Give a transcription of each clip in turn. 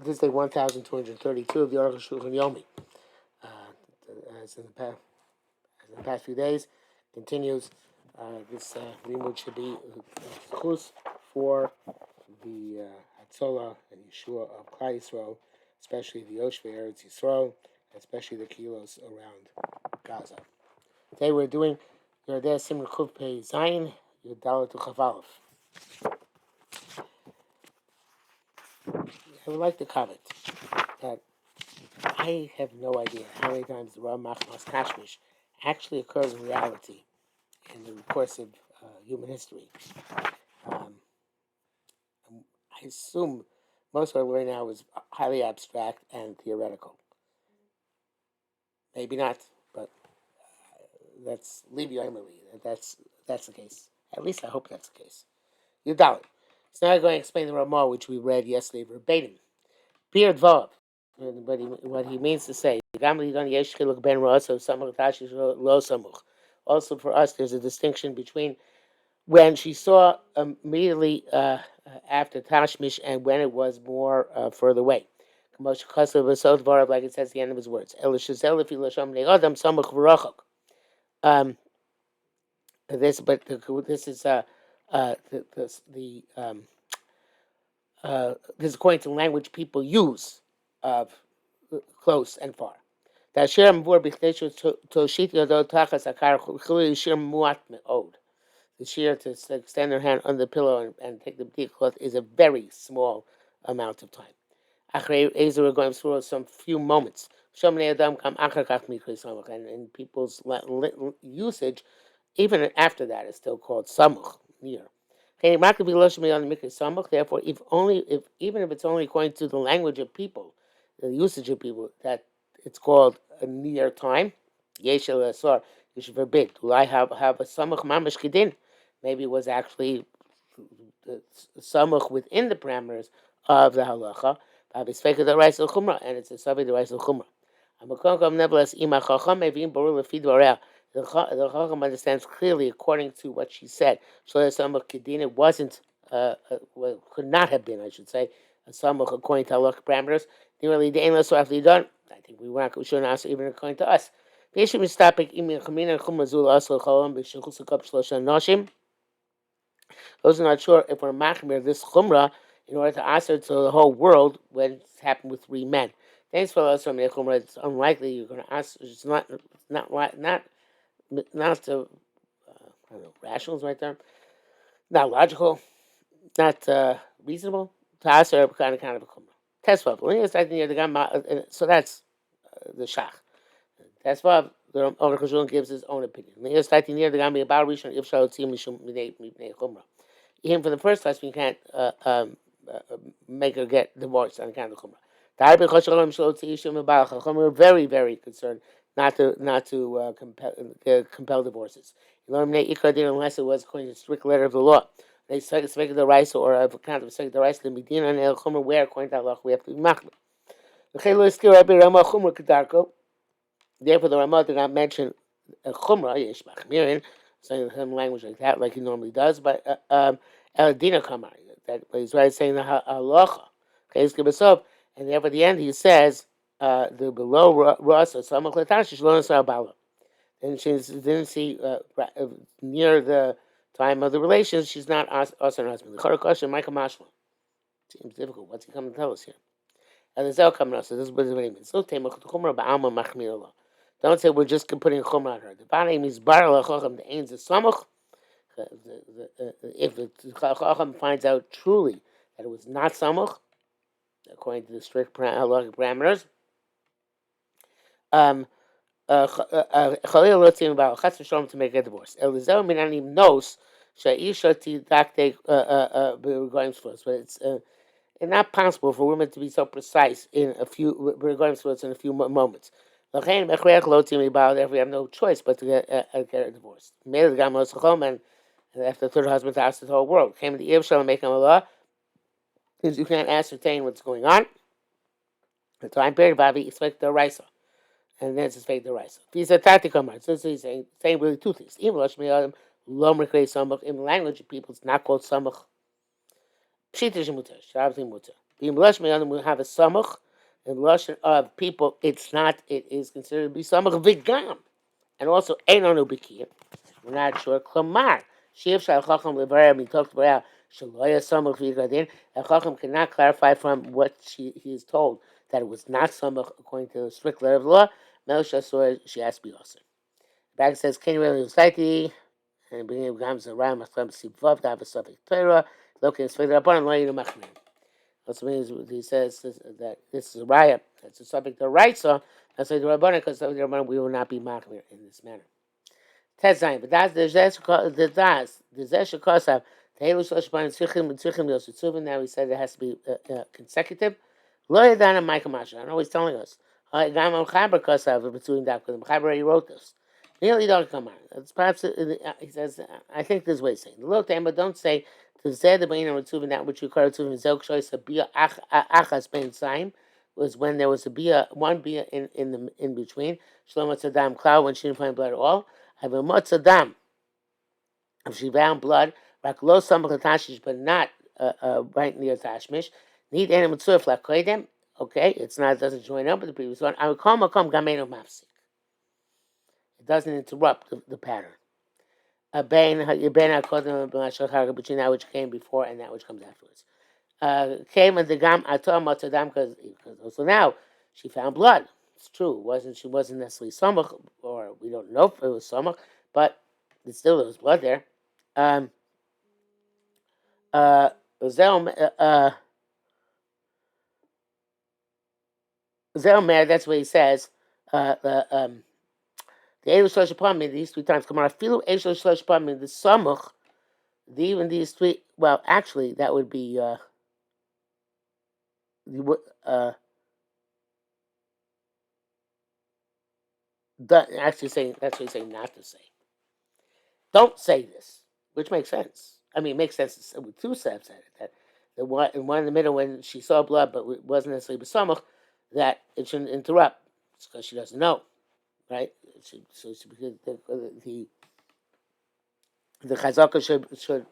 This is day 1232 of the Arukh HaShulchan Yomi. As in the past few days, continues. This limud should be chus for the Hatzolah and Yeshua of Klal Yisrael, especially the Yoshvei Eretz Yisrael, especially the kilos around Gaza. Today we're doing Yerdeh Simon Kuv Pei Zayin Yudala to Chavalov. I would like to comment that I have no idea how many times the Ram Machmas Tashmish actually occurs in reality in the course of human history. I assume most of what I learn now is highly abstract and theoretical. Maybe not, but that's Levi Emily. That's the case. At least I hope that's the case. Yudalit. So now I'm going to explain the Ramah, which we read yesterday verbatim. Beard Vav. What he means to say. Also for us, there's a distinction between when she saw immediately after Tashmish and when it was more further away. Like it says at the end of his words. This is this is according to the language people use of close and far. The sheer to extend their hand on the pillow and take the b'dik cloth is a very small amount of time. We're going through some few moments. And in people's usage, even after that, is still called samuch, near. Therefore, even if it's only according to the language of people, the usage of people, that it's called a near time. You should forbid. Do I have a samuch mamash kedin? Maybe it was actually the samuch within the parameters of the halacha. And it's a subject of rice chumrah. Nevertheless, the Chacham understands clearly according to what she said. So that samuch kedin, it wasn't, could not have been, I should say, a samuch according to halacha parameters. I think we shouldn't ask even according to us. I was not sure if we're machmir this chumrah in order to answer to the whole world when it's happened with 3 men. Thanks for us from the chumrah. It's unlikely you're going to ask. It's not I don't know, rational is the right term. Not logical. Not reasonable to answer kind of a chumrah. Tesvav. So that's the shach. Tesvav. The Arukh HaShulchan gives his own opinion. Even for the first husband, you can't make her get divorced on account of chumrah. We're very, very concerned not to compel divorces. Unless it was according to the strict letter of the law. They speak the rice or of account of the rice, the medina and el chumrah, where according to Allah we have to be machmir. Therefore, the Ramah did not mention chumrah, yesh machmirin, saying some language like that, like he normally does, but eladina kamar, that he's right saying the halacha. Okay, and therefore at the end he says the below rasa samach letash shlon sarabala. And she didn't see near the time of the relations, she's not also her husband. The Charakasha Michael Mashma. Seems difficult. What's he coming to tell us here? And the Zel coming up, so this is what it means. So chumrah ba'alma machmir Allah. Don't say we're just putting a chumrah on her. The bana means bar lachacham the ain's a samach. If the chacham finds out truly that it was not samach, according to the strict halachic parameters, Chalil lotzim about chas v'shalom to make a divorce. Elizel minanim knows she'isha tidakte regarding divorce, but it's not possible for women to be so precise in a few regarding divorce in a few moments. Therefore, we have no choice but to get a divorce. And after the third husband to ask the whole world, came to the Yevshal make him a law, because you can't ascertain what's going on. The time period, Bobby, expect the Raisa. And then it's expect the Raisa. These are tactical marks. So he's saying really 2 things. In the language of people, it's not called samach. Pshitish mutar, shabzi mutar. Being blush me we have a samach. In lashon of people, it's not. It is considered to be samach vigam, and also einonu b'kiyim. We're not sure. Klamar shiv shal chacham levarim. We talked about shaloya samach v'gadin. And chacham cannot clarify from what he is told that it was not samach according to the strict letter of the law. Melsha saw she has to be also. Back says, "Can you really recite?" And bringing up gams around machlam sivvav to have a suffix Torah. Locating his favorite upon and loyal machmir. Also means he says that this is a raya. It's a subject of right, so that's why the Rabbanan, because the Rabbanan we will not be machmir in this manner. Tezayin, but that's the zesh kosav. The helu shlosh ban tzrichim yosutzuvin. Now he said it has to be consecutive. Lo yadana Michael Masha. I'm always telling us. Gam Chaber kosav between that because Chaber already wrote this. Nearly don't come on. It's perhaps he says. I think this way saying. Look, but don't say to say the bain and tzuvin that which you call tzuvin zelk shoyis a bia achas bein saim was when there was a bia one bia in between. Shlomo tzadam cloud when she didn't find blood at all. I have a motzadam if she found blood. Raklo samach tashish, but not right near tashmish. Need any mitzvah like koydem. Okay, it's not. It doesn't join up with the previous one. I would call makom gamenu mafsik. It doesn't interrupt the pattern. Between that which came before and that which comes afterwards. Came and the gam atom matadam because also now she found blood. It's true. She wasn't necessarily samach, or we don't know if it was samach, but there was blood there. Zelmer, that's what he says. The Elu Shlosh Pamim, these 3 times come on. Filu Elu Shlosh Pamim, the Samuch, even these 3, well, actually, that would be, actually saying, that's what he's saying not to say. Don't say this, which makes sense. I mean, it makes sense with 2 steps at it. That the one in the middle when she saw blood, but it wasn't necessarily B'Samuch, that it shouldn't interrupt. It's because she doesn't know. Right, so the chazaka should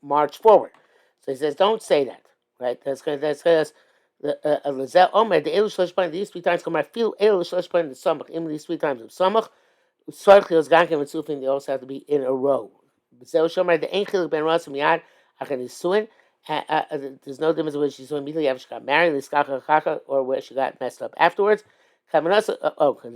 march forward. So he says, don't say that. Right, that's because the Omer the Elu Shlosh Panim. These 3 times come. I feel Elu Shlosh Panim the Samach. In these 3 times of Samach, Tzarchios Gankim and Tzufin. They also have to be in a row. B'Zeu Shomer the Enchil Ben Rasim Yad Achan Yisuin. There's no difference whether she's doing immediately after she got married, or where she got messed up afterwards. There's a new thing.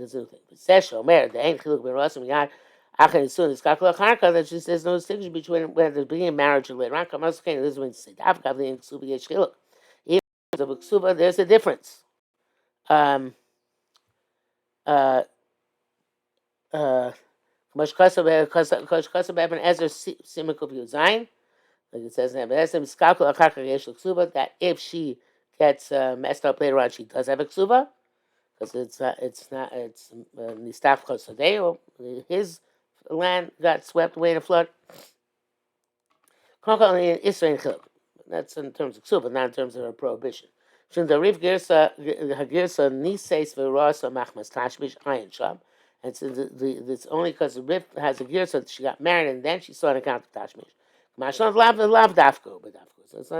The ain't chiluk ben rasim yad achan isun is kakla charka. That just there's no distinction between whether there's being marriage or later on. Kamanas kain. This is when you say davka the ksuba yesh chiluk. Even the ksuba, there's a difference. Kamash kasab ben ezer simikov yuzayin. Like it says in Ebenezer, that if she gets messed up later on, she does have a ksuba. Because it's Nistaf Chosadeo, his land got swept away in a flood. That's in terms of ksuba, not in terms of a prohibition. And it's only because the Rif has a girsa that she got married and then she saw an account of tashmish. So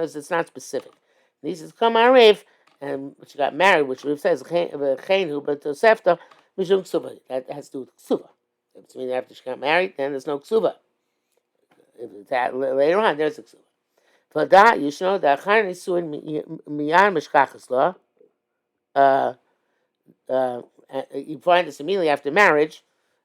it's not specific. This is come on Rif. And she got married, which Rav says chenu, but Tosefta mishum ksuba. That has to do with ksuba. If it's meaning after she got married, then there's no ksuba. If it's that later on, there's a ksuba. For that, you should know that achan nisuin miyan mishkachas law. You find this immediately after marriage.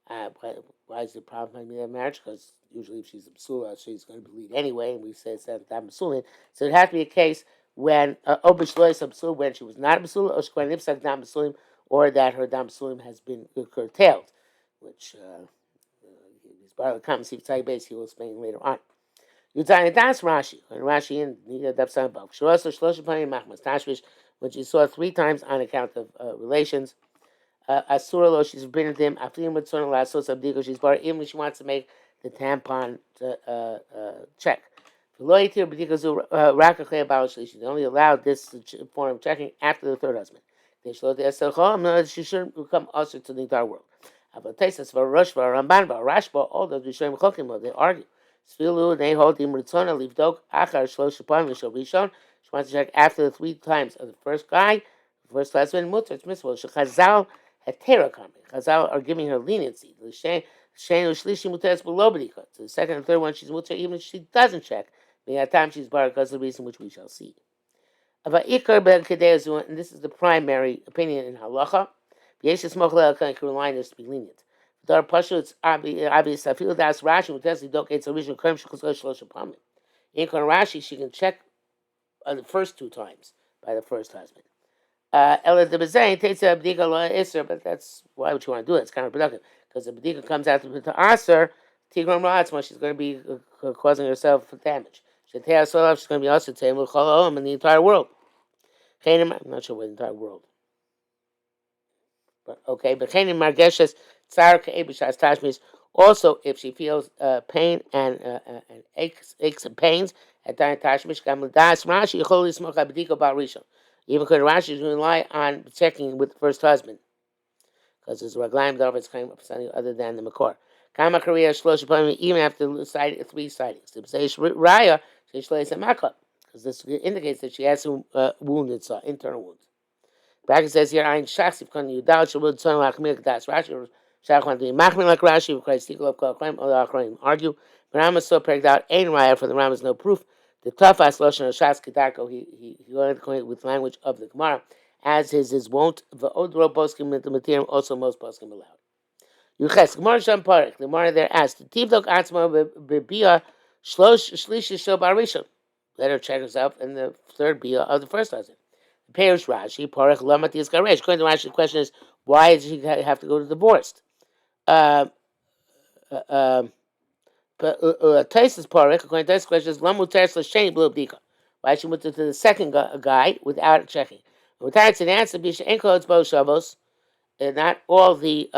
Why is the problem immediately after marriage? Because usually, if she's a psula, she's going to bleed anyway, and we say it's that psulin. So it has to be a case when when she was not a basula, or that her dam basulim has been curtailed, which is part of the common siftzai base he will explain later on. Yuzayin das Rashi, and Rashi in the Dapsan above. Shurasa Shlosha Panim Machmas Tashvish, when she saw 3 times on account of relations. Asura lo, she's forbidden to him. Aflim with son la so sabdiko, she's bar even if she wants to make the tampon check. She's only allowed this form of checking after the 3rd husband. She shouldn't become usher to the entire world. But Tesis for Rushva, Ramban, Rashba, all those Rishonim Chokim, they argue. Sfilu, they hold him Ritzona, Livdok, Achar, Shlosh, Upon, Rishon, She wants to check after the 3 times of the first guy, the first husband, mutter, it's mitzvah. Chazal hetera kami. Chazal are giving her leniency. Shane ushlishi muteres below b'dika. So the second and third one, she's mutter even if she doesn't check. By that time, she's bar because of the reason which we shall see. About ikar ben kedei, and this is the primary opinion in halacha. Yeshes mochel can line is to be lenient. Dar pashu, it's obvious. I feel that's Rashi. Muteres don't get so rishon kerm shechus shlosh pamim. In Rashi, she can check the first 2 times by the first husband. Ella the Bezain takes a Bdika La Isser, but that's why would you want to do it? It's counterproductive. Because the Bdika comes out to Aser, Tigram Ratzma, she's going to be causing herself damage. She's going to be also saying, in the entire world. I'm not sure what the entire world. But okay, but Chenim Margeshes, Tsar Ka'ebishas Tashmis, also if she feels pain and aches and pains at that Tashmish, Gamladas Rashi, Holy Smoke Abdiko Barishon. Even could Rashi is rely on checking with the first husband. Because there's Raglaim David's claim of something other than the Makor. Kama Korea Shlosh even after 3 sightings. The B'seish Raya, she slays a Makot. Because this indicates that she has some wounded, internal wounds. Bracket says here, Ein Shachs, if you doubt, she would son Lachmir Das Rashi, or Shach want to be Machmir like Rashi, or Christ Tikul of Kol or Achroim argue. But Rama so pegged out, Ein Raya, for the Ram is no proof. The Tafas Loshan of Shas Kedarko, he learned with language of the Gemara, as his wont, the Odro Boskim with the material, also most Boskim allowed. Yuches, Gemara Sham Parek, the Gemara there asked, Tivdok Atzma Bebia Shlish Shobar Rishon. Let her check herself in the third Bia of the first husband. Perish Rashi, Parech Lamatis Garesh. According to Rashi, the question is, why does she have to go to divorced? Taisus Parech, according to this question, is Lamu Teres L'Sheni Blue Bdika. Why she went to the second guy without checking? Without an answer, Bisha Enko Bo Shavos. Not all the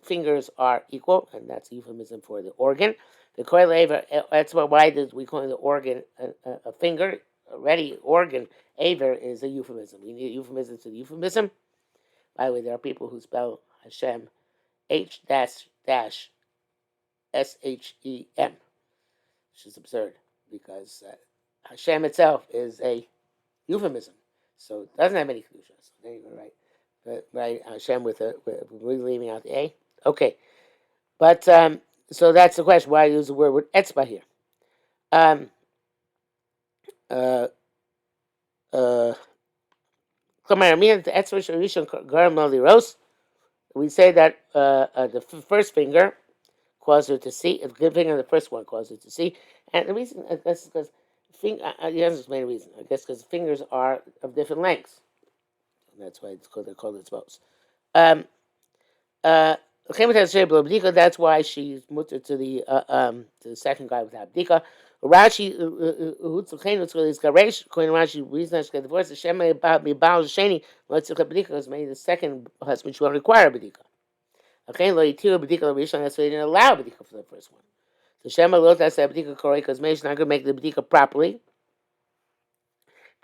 fingers are equal, and that's a euphemism for the organ. The coil aver, that's why we call the organ a finger. Already, organ aver is a euphemism. We need a euphemism to the euphemism. By the way, there are people who spell Hashem H-S-H-E-M, which is absurd because Hashem itself is a euphemism, so it doesn't have any kedusha. So there you go, right? Right, Hashem with leaving out the A. Okay, but so that's the question. Why use the word with etzba here? We say that the first finger caused her to see. The finger, the first one, caused her to see, and the reason, I guess, is because the answer is main reason. I guess because fingers are of different lengths. That's why they're called etzbos. That's why she's mutter to the second guy without bdika. Rashi, according to Rashi, reason she got divorced, Hashem about me bound sheni, let's look at bdika, because maybe the second husband she will require bdika. Okay, lo yitir bdika l'rishon, that's why they didn't allow bdika for the first one. So Shema looked at that bdika correct, because maybe she's not going to make the bdika properly.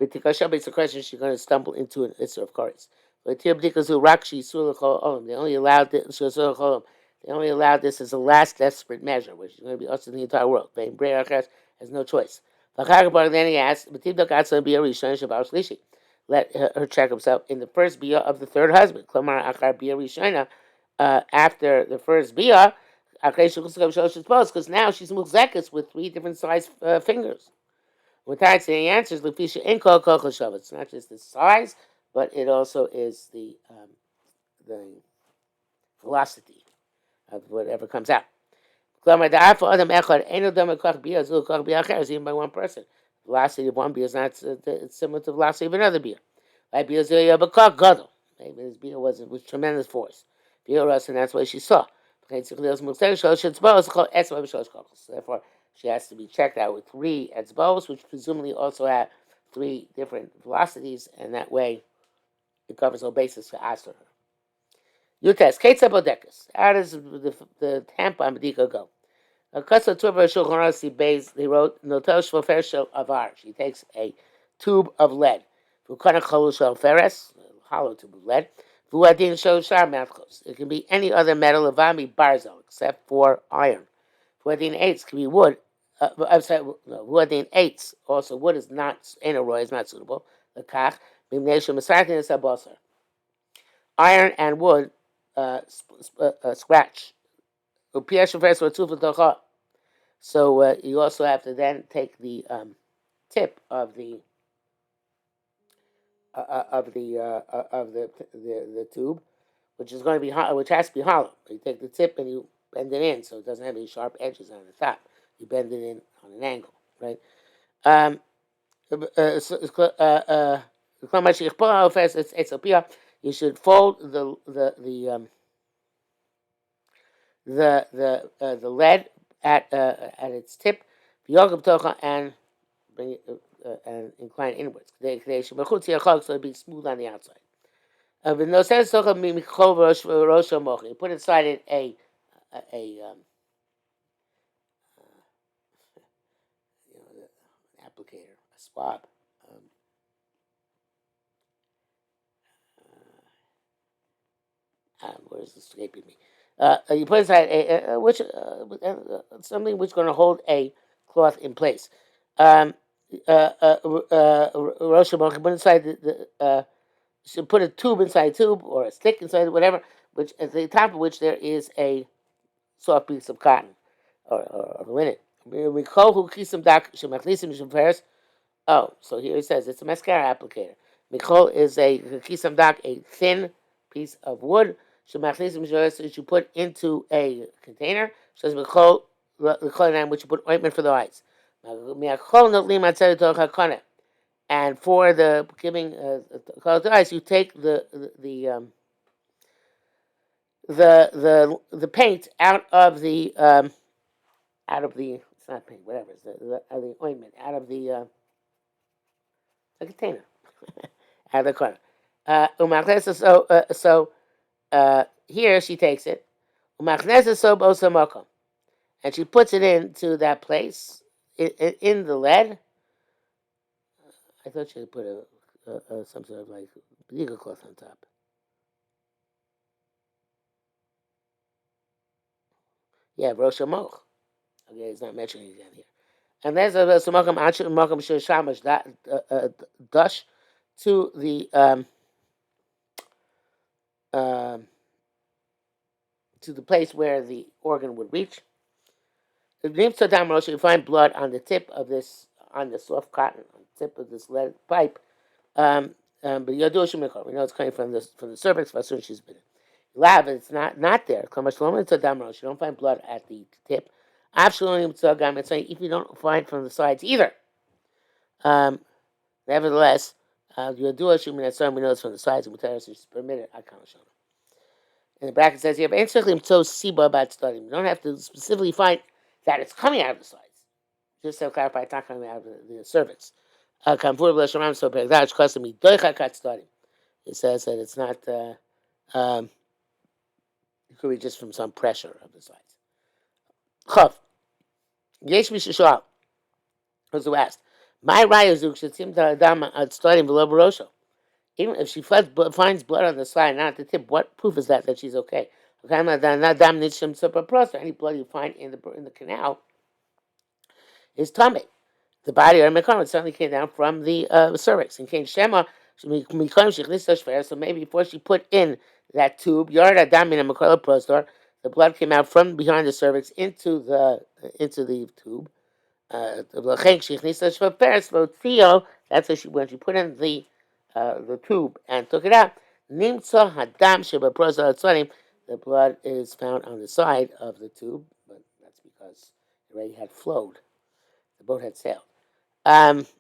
B'tika Shabbat, it's a question she's going to stumble into an issue of course. They only allowed this. They only allowed this as a last desperate measure, which is going to be us in the entire world. Has no choice. Then he asked, let her check himself in the first bia of the third husband. After the first bia, because now she's muzekis with 3 different size fingers. When the answer is it's not just the size, but it also is the velocity of whatever comes out. Even by one person. Velocity of one beer is not similar to the velocity of another beer. Like maybe this beer was with tremendous force. And that's what she saw. Therefore, she has to be checked out with 3 etzbos, which presumably also have 3 different velocities, and that way it covers all bases for Aster. Yutes, Ketsa Bodekas. How does the tampon B'dika go? Akasa Turba Shulchan Aruch Beis, they wrote, Notel Shvofer Shel Avar. She takes a tube of lead. Vukana Cholu Shel Feres, hollow tube of lead. Vuadin Shel Shar Matchos. It can be any other metal, Avami Barzel, except for iron. Vuadin 8 can be wood, I'm sorry, no, wood in eights. Also, wood is not, in a roy is not suitable. The kach, bimnation masakin is a iron and wood scratch. So you also have to then take the tip of the tube, which is going to be which has to be hollow. You take the tip and you bend it in so it doesn't have any sharp edges on the top. You bend it in on an angle, right? Um, you should fold the lead at its tip, and bring it and incline inwards. So it'll be smooth on the outside. But no sense you put inside it a an applicator, a swab. Um, what is escaping me? You put inside something which is going to hold a cloth in place. Um, Rosh Hashanah, put inside should put a tube inside a tube or a stick inside whatever, which at the top of which there is a soft piece of cotton or linen. Oh, so here it says it's a mascara applicator. Michol is a kisam dak, a thin piece of wood. That you put into a container. Says michol which you put ointment for the eyes. And for the giving the eyes, you take the paint out of the it's not paint, whatever, it's the ointment out of the container. Out of the corner. Here she takes it. And she puts it into that place in the lead. I thought she had put some sort of like legal cloth on top. Yeah, Rosh Hashanah. Okay, it's not mentioning it again here. And there's a Samakam Achim Makam Shamash Dush to the um, to the place where the organ would reach. If you find blood on the tip of this, on the soft cotton, on the tip of this lead pipe. But Yadu Shemikor, we know it's coming from the cervix, as soon as she's bitten. Lav, it's not there. You don't find blood at the tip. It's saying if you don't find from the sides either. Um, Nevertheless, Yadu Shemikor, we know it's from the sides, and Mutaris is permitted. I can't show. And the bracket says here, but so siba about studying. You don't have to specifically find that it's coming out of the sides. Just to clarify, it's not coming out of the cervix. It says that it's not. It could be just from some pressure of the sides. Chav. Yesh mishashal. Who's who asked? My rayazuk should seem to adam at studying below barosho. Even if she finds blood on the side, not at the tip, what proof is that she's okay? Any blood you find in the canal is tummy. The body or mekom certainly came down from the cervix and came shema. So maybe before she put in that tube, the blood came out from behind the cervix into the tube. That's when she put in the tube and took it out. The blood is found on the side of the tube, but that's because it already had flowed. The boat had sailed. As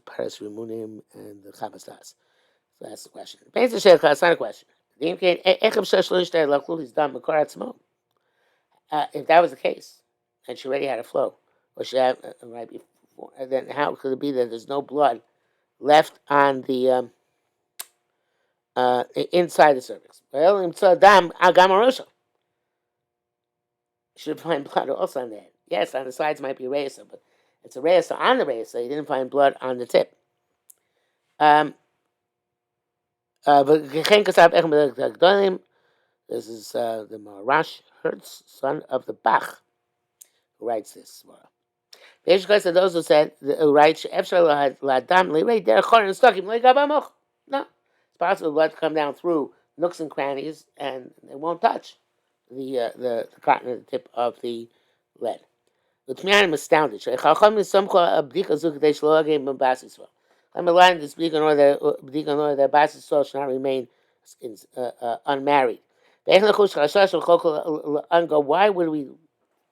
Paris Rimunim and the Chabastas. So that's the question. It's not a question. If that was the case, and she already had a flow, or she had right before, then how could it be that there's no blood left on the inside the cervix? Well, should find blood also on the head. Yes, on the sides might be reisa, but it's a reisa on the reisa. You didn't find blood on the tip. This is the Marash Hertz, son of the Bach, who writes this. There's because of those who said who writes Ladam they're stuck like no. It's possible blood to come down through nooks and crannies and it won't touch the cotton at the tip of the lead. The Tmiyan is astounded. Chacham is some abdika zukadesh lo again basiswa. I'm allowing this bdika in order that basiswa should not remain unmarried. Why would we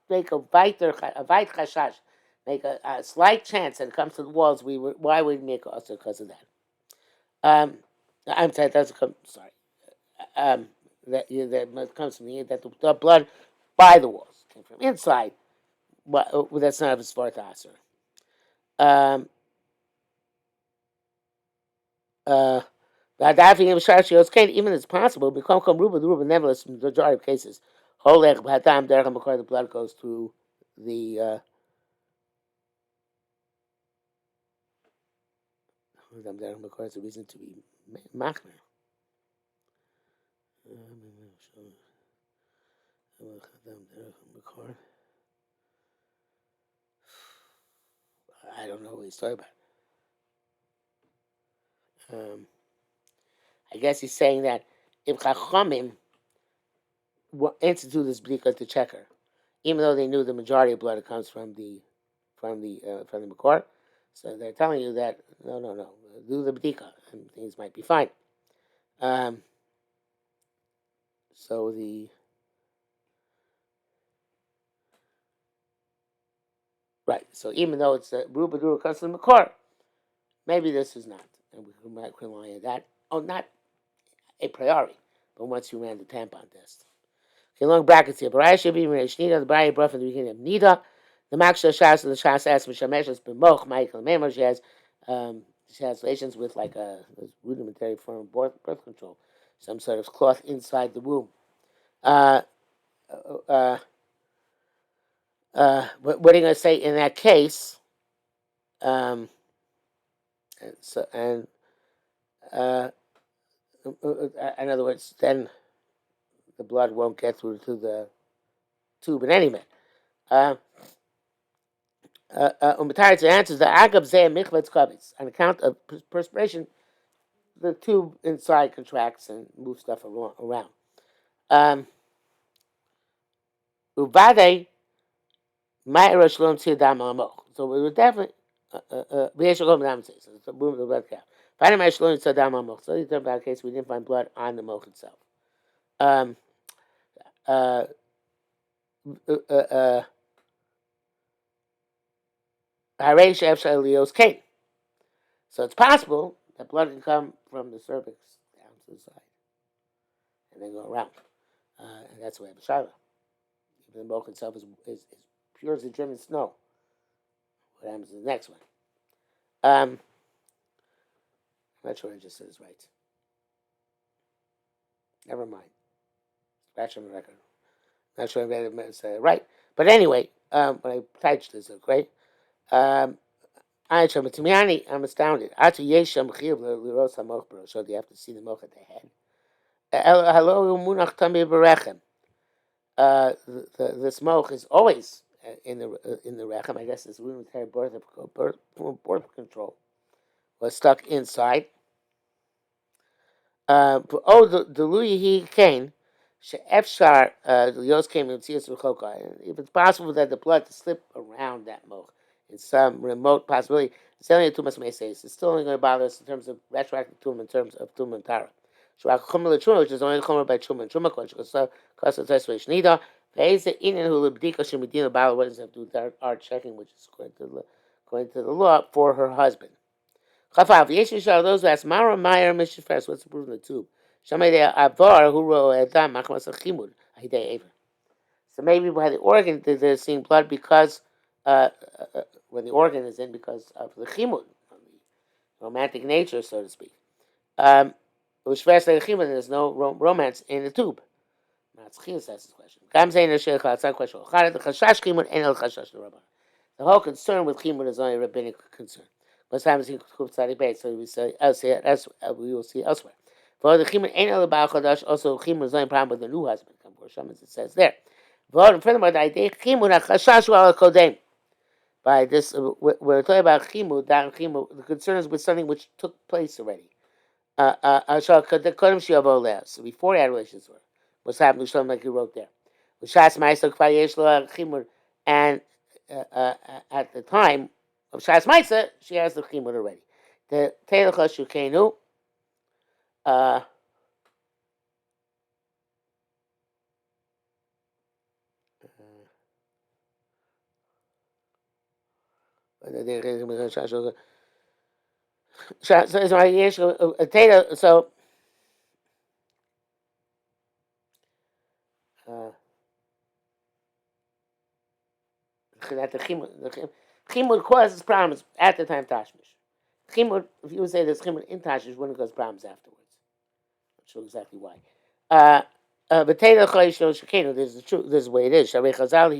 make a vait chashash, make a slight chance that it comes to the walls? Why would we make also because of that? I'm sorry, that's sorry. That comes from the blood by the walls came from inside. Well, that's not a Sparta Aser. Um, even it's possible, become Ruba, the Ruba, nevertheless, in the majority of cases, Holech, Hatam, Derecham, the blood goes through the. It's a reason to be machmer. I don't know what he's talking about. I guess he's saying that if Chachamim instituted this bdika to check her, even though they knew the majority of blood comes from the Makor, so they're telling you that no, do the bdika and things might be fine. So the right, so even though it's a Rubadur comes from the Makor, maybe this is not, and we might rely on that. Oh, not a priori, but once you ran the tampon test. Okay, long brackets here. Baraya should be Nida, the Baraya brought from the beginning of Nida. The Maksha Shas and the Shas asks Mishamesh has been Moch, Michael Memor. She has relations with like a rudimentary form of birth control, some sort of cloth inside the womb. What are you going to say in that case? And in other words, then the blood won't get through to the tube in any event. Umatari's answers the agab zeh michvetz kavis. On account of perspiration, the tube inside contracts and moves stuff around. Uvade ma'ira shalom tzidam amoch. So we would definitely v'yesh shalom dam tzid. So it's a boom of the blood cap. Finding my shalom tzidam amoch. So these are about case we didn't find blood on the moch itself. So it's possible that blood can come from the cervix down to the side and then go around. And that's the way of Shiloh. Even the milk itself is pure as the driven snow. What happens in the next one? I'm not sure I just said it's right. Never mind. Scratch on the record. Not sure I read it say it right. But anyway, when I typed this, okay? I'm astounded. So you have to see the milk at the head. The smoke is always in the rechem. I guess this rudimentary birth control was stuck inside. The Louis he came. Efshar Yos came and if it's possible that the blood to slip around that moch in some remote possibility, it's only too much may say it's still only going to bother us in terms of retroactive tum in terms of tum and tara. Which is only chomer by chum and chuma because the test nida. There's the Indian who libdika shemidina bala. What does it have to do with our checking, which is according to the law for her husband. Chafav Yeshishar those who ask Mara Meyer Mishifers. What's the proof in the tube? Shamayde Avar who wrote Adam Machmas Achimud Ahidei Aver. So maybe by the organ they're seeing blood because when the organ is in because of the chimud, the romantic nature, so to speak. Which first like chimud, there's no romance in the tube. That's the question. I'm saying it's a question. The whole concern with chimud is only a rabbinic concern. Most times in Kuftzadi Beit, so we say as we will see elsewhere. For the chimud ain't all about chadash. Also, chimud is only problem with the new husband. It says there. Furthermore, the idea chimud hachashashu al kodem. By this, we're talking about chimud. That chimud, the concern is with something which took place already. So before he had relations with her, what's happening? Something like he wrote there. Shas Ma'isa Kfar Yesh Lo Chimur, and at the time of Shas Ma'isa, she has the chimur already. The Arukh HaShulchan, uh, so uh, that the chimur causes problems at the time Tashmish. Chimur, if you would say there's chimur in Tashmish, wouldn't cause problems afterwards. Not sure exactly why. Potato cholesterol shekenu. This is the truth. This is the way it is. Shavei Chazal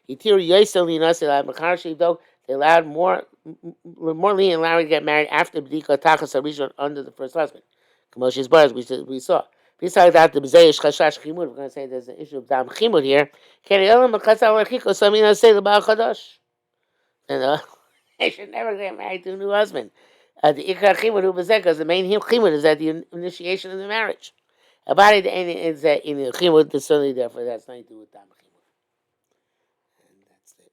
hitir yosel linasel machar shivdok. They allowed more lenient allowing to get married after b'dika tachas harishon under the first husband. Kamoshes bars we saw. Besides that, the b'zeish chashash chimud. We're going to say there's an issue of dam chimud here. Can the elam mechasal lechiko samina say the baal chadash? You know, they should never get married to a new husband. The ikar chimud hu b'zeh, because the main chimud is at the initiation of the marriage. About it is that in the chimud, certainly therefore that's nothing to do with dam chimud, and that's it.